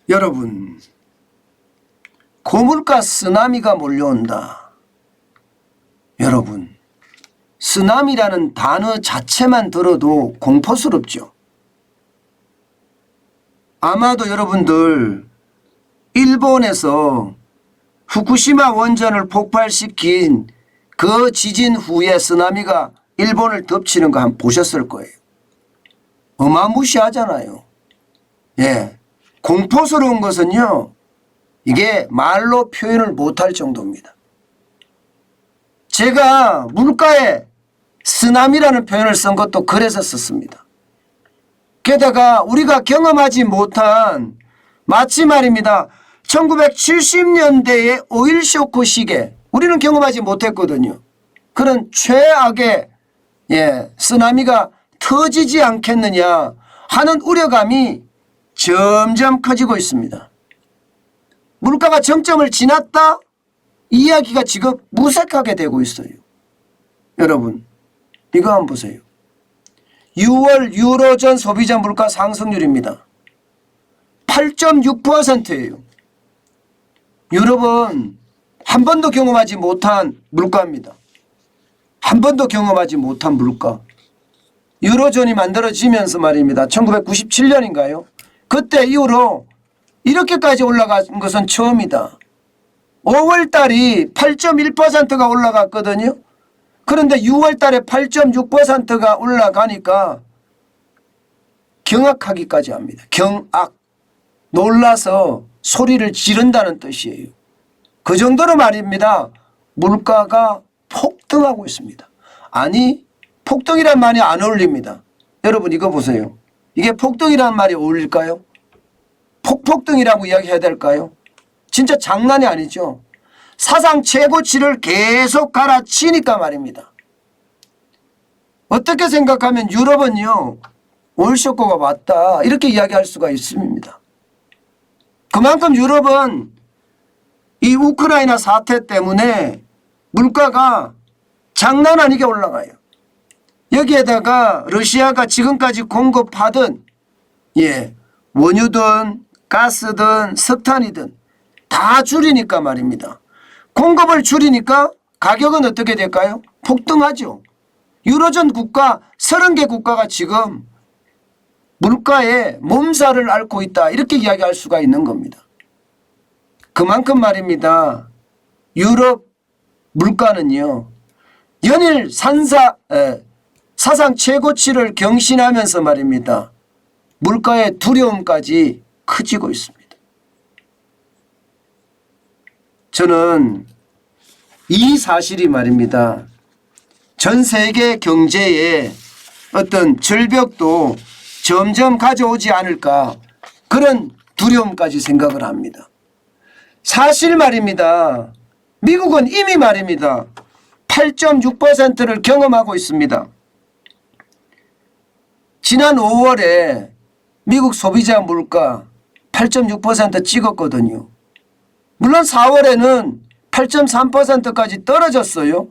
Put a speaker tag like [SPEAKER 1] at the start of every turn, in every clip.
[SPEAKER 1] 여러분, 고물가 쓰나미가 몰려온다. 여러분, 쓰나미라는 단어 자체만 들어도 공포스럽죠. 아마도 여러분들 일본에서 후쿠시마 원전을 폭발시킨 그 지진 후에 쓰나미가 일본을 덮치는 거 한번 보셨을 거예요. 어마무시하잖아요. 예, 공포스러운 것은요, 이게 말로 표현을 못할 정도입니다. 제가 물가에 쓰나미라는 표현을 쓴 것도 그래서 썼습니다. 게다가 우리가 경험하지 못한, 마치 말입니다, 1970년대의 오일 쇼크 시기에 우리는 경험하지 못했거든요. 그런 최악의 쓰나미가 터지지 않겠느냐 하는 우려감이 점점 커지고 있습니다. 물가가 정점을 지났다? 이야기가 지금 무색하게 되고 있어요. 여러분, 이거 한번 보세요. 6월 유로존 소비자 물가 상승률입니다. 8.6%예요. 유럽은 한 번도 경험하지 못한 물가입니다. 한 번도 경험하지 못한 물가. 유로존이 만들어지면서 말입니다. 1997년인가요? 그때 이후로 이렇게까지 올라간 것은 처음이다. 5월 달이 8.1%가 올라갔거든요. 그런데 6월 달에 8.6%가 올라가니까 경악하기까지 합니다. 경악. 놀라서 소리를 지른다는 뜻이에요. 그 정도로 말입니다. 물가가 폭등하고 있습니다. 아니, 폭등이란 말이 안 어울립니다. 여러분 이거 보세요. 이게 폭등이란 말이 어울릴까요? 폭등이라고 이야기해야 될까요? 진짜 장난이 아니죠. 사상 최고치를 계속 갈아치니까 말입니다. 어떻게 생각하면 유럽은요, 오일쇼크가 왔다 이렇게 이야기할 수가 있습니다. 그만큼 유럽은 이 우크라이나 사태 때문에 물가가 장난 아니게 올라가요. 여기에다가 러시아가 지금까지 공급하던 원유든 가스든 석탄이든 다 줄이니까 말입니다. 공급을 줄이니까 가격은 어떻게 될까요? 폭등하죠. 유로존 국가 30개 국가가 지금 물가에 몸살을 앓고 있다 이렇게 이야기할 수가 있는 겁니다. 그만큼 말입니다. 유럽 물가는요, 연일 사상 최고치를 경신하면서 말입니다. 물가의 두려움까지 커지고 있습니다. 저는 이 사실이 말입니다. 전 세계 경제에 어떤 절벽도 점점 가져오지 않을까, 그런 두려움까지 생각을 합니다. 사실 말입니다. 미국은 이미 말입니다. 8.6%를 경험하고 있습니다. 지난 5월에 미국 소비자 물가 8.6% 찍었거든요. 물론 4월에는 8.3%까지 떨어졌어요.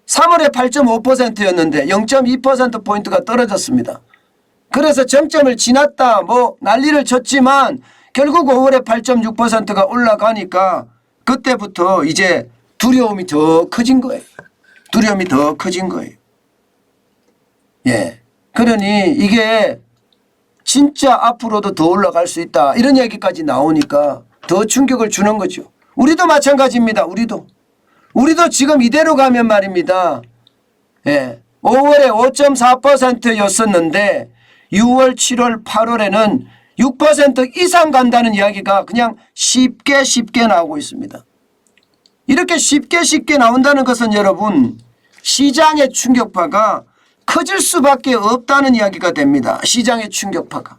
[SPEAKER 1] 3월에 8.5%였는데 0.2%포인트가 떨어졌습니다. 그래서 정점을 지났다 난리를 쳤지만 결국 5월에 8.6%가 올라가니까 그때부터 이제 두려움이 더 커진 거예요. 두려움이 더 커진 거예요. 그러니 이게 진짜 앞으로도 더 올라갈 수 있다 이런 얘기까지 나오니까 더 충격을 주는 거죠. 우리도 마찬가지입니다. 우리도 지금 이대로 가면 말입니다. 5월에 5.4%였었는데 6월, 7월, 8월에는 6% 이상 간다는 이야기가 그냥 쉽게 나오고 있습니다. 이렇게 쉽게 나온다는 것은 여러분, 시장의 충격파가 커질 수밖에 없다는 이야기가 됩니다. 시장의 충격파가.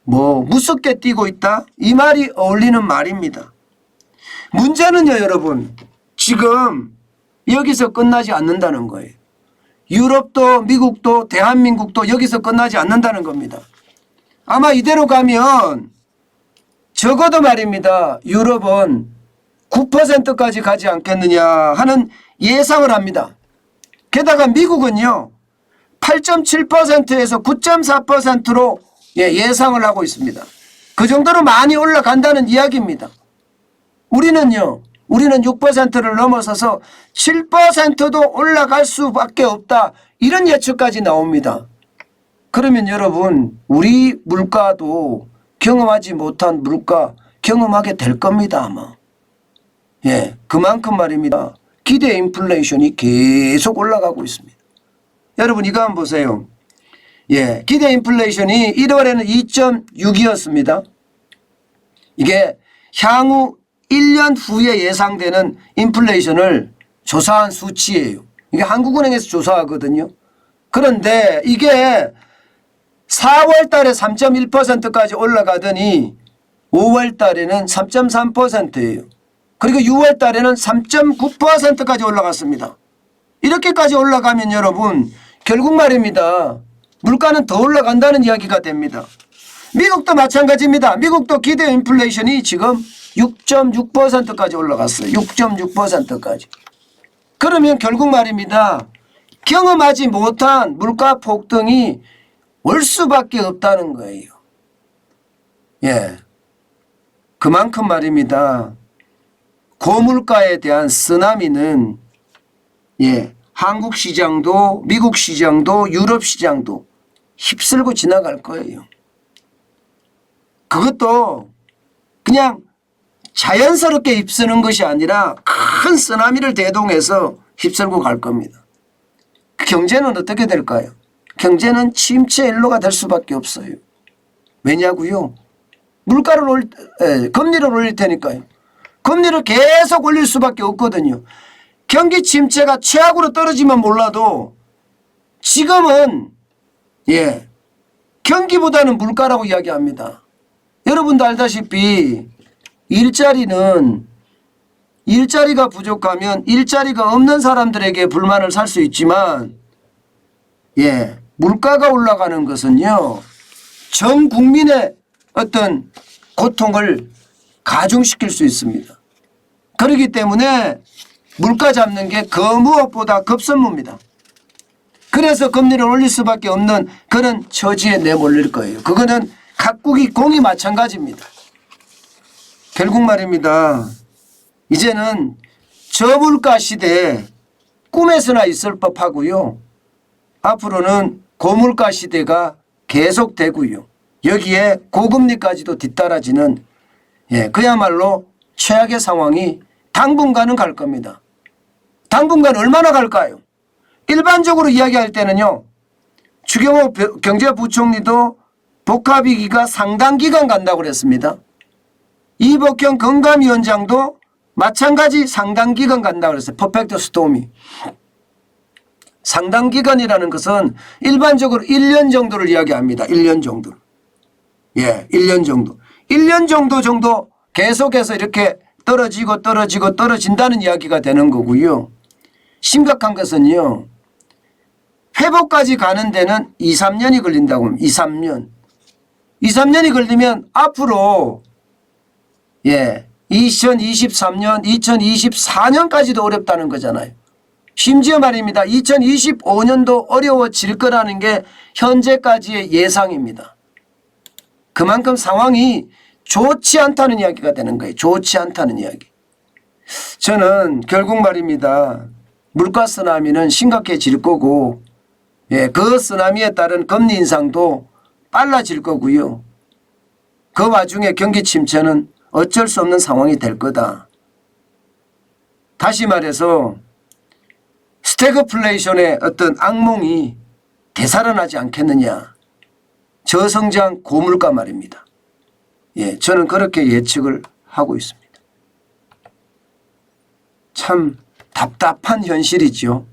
[SPEAKER 1] 무섭게 뛰고 있다? 이 말이 어울리는 말입니다. 문제는요, 여러분, 지금 여기서 끝나지 않는다는 거예요. 유럽도 미국도 대한민국도 여기서 끝나지 않는다는 겁니다. 아마 이대로 가면 적어도 말입니다. 유럽은 9%까지 가지 않겠느냐 하는 예상을 합니다. 게다가 미국은요, 8.7%에서 9.4%로 예상을 하고 있습니다. 그 정도로 많이 올라간다는 이야기입니다. 우리는요. 우리는 6%를 넘어서서 7%도 올라갈 수밖에 없다. 이런 예측까지 나옵니다. 그러면 여러분 우리 물가도 경험하지 못한 물가 경험하게 될 겁니다. 아마. 그만큼 말입니다. 기대 인플레이션이 계속 올라가고 있습니다. 여러분 이거 한번 보세요. 기대 인플레이션이 1월에는 2.6이었습니다. 이게 향후 1년 후에 예상되는 인플레이션을 조사한 수치예요. 이게 한국은행에서 조사하거든요. 그런데 이게 4월 달에 3.1%까지 올라가더니 5월 달에는 3.3%예요. 그리고 6월 달에는 3.9%까지 올라갔습니다. 이렇게까지 올라가면 여러분 결국 말입니다. 물가는 더 올라간다는 이야기가 됩니다. 미국도 마찬가지입니다. 미국도 기대 인플레이션이 지금 6.6%까지 올라갔어요. 6.6%까지. 그러면 결국 말입니다. 경험하지 못한 물가 폭등이 올 수밖에 없다는 거예요. 그만큼 말입니다. 고물가에 대한 쓰나미는 한국 시장도 미국 시장도 유럽 시장도 휩쓸고 지나갈 거예요. 그것도 그냥 자연스럽게 휩쓰는 것이 아니라 큰 쓰나미를 대동해서 휩쓸고 갈 겁니다. 경제는 어떻게 될까요? 경제는 침체 일로가 될 수밖에 없어요. 왜냐고요? 금리를 올릴 테니까요. 금리를 계속 올릴 수밖에 없거든요. 경기 침체가 최악으로 떨어지면 몰라도 지금은 경기보다는 물가라고 이야기합니다. 여러분도 알다시피 일자리가 부족하면 일자리가 없는 사람들에게 불만을 살 수 있지만 물가가 올라가는 것은요. 전 국민의 어떤 고통을 가중시킬 수 있습니다. 그렇기 때문에 물가 잡는 게 그 무엇보다 급선무입니다. 그래서 금리를 올릴 수밖에 없는 그런 처지에 내몰릴 거예요. 그거는 각국이 공이 마찬가지입니다. 결국 말입니다. 이제는 저물가 시대에 꿈에서나 있을 법하고요. 앞으로는 고물가 시대가 계속되고요. 여기에 고금리까지도 뒤따라지는 그야말로 최악의 상황이 당분간은 갈 겁니다. 당분간 얼마나 갈까요? 일반적으로 이야기할 때는요. 추경호 경제부총리도 복합위기가 상당 기간 간다고 그랬습니다. 이복형 건강위원장도 마찬가지 상당 기간 간다고 그랬어요. 퍼펙트 스톰이. 상당 기간이라는 것은 일반적으로 1년 정도를 이야기합니다. 1년 정도. 1년 정도. 1년 정도 계속해서 이렇게 떨어진다는 이야기가 되는 거고요. 심각한 것은요. 회복까지 가는 데는 2, 3년이 걸린다고 합니다. 2, 3년. 2, 3년이 걸리면 앞으로 2023년, 2024년까지도 어렵다는 거잖아요. 심지어 말입니다. 2025년도 어려워질 거라는 게 현재까지의 예상입니다. 그만큼 상황이 좋지 않다는 이야기가 되는 거예요. 좋지 않다는 이야기. 저는 결국 말입니다. 물가 쓰나미는 심각해질 거고 그 쓰나미에 따른 금리 인상도 빨라질 거고요. 그 와중에 경기 침체는 어쩔 수 없는 상황이 될 거다. 다시 말해서 스태그플레이션의 어떤 악몽이 되살아나지 않겠느냐. 저성장 고물가 말입니다. 저는 그렇게 예측을 하고 있습니다. 참 답답한 현실이죠.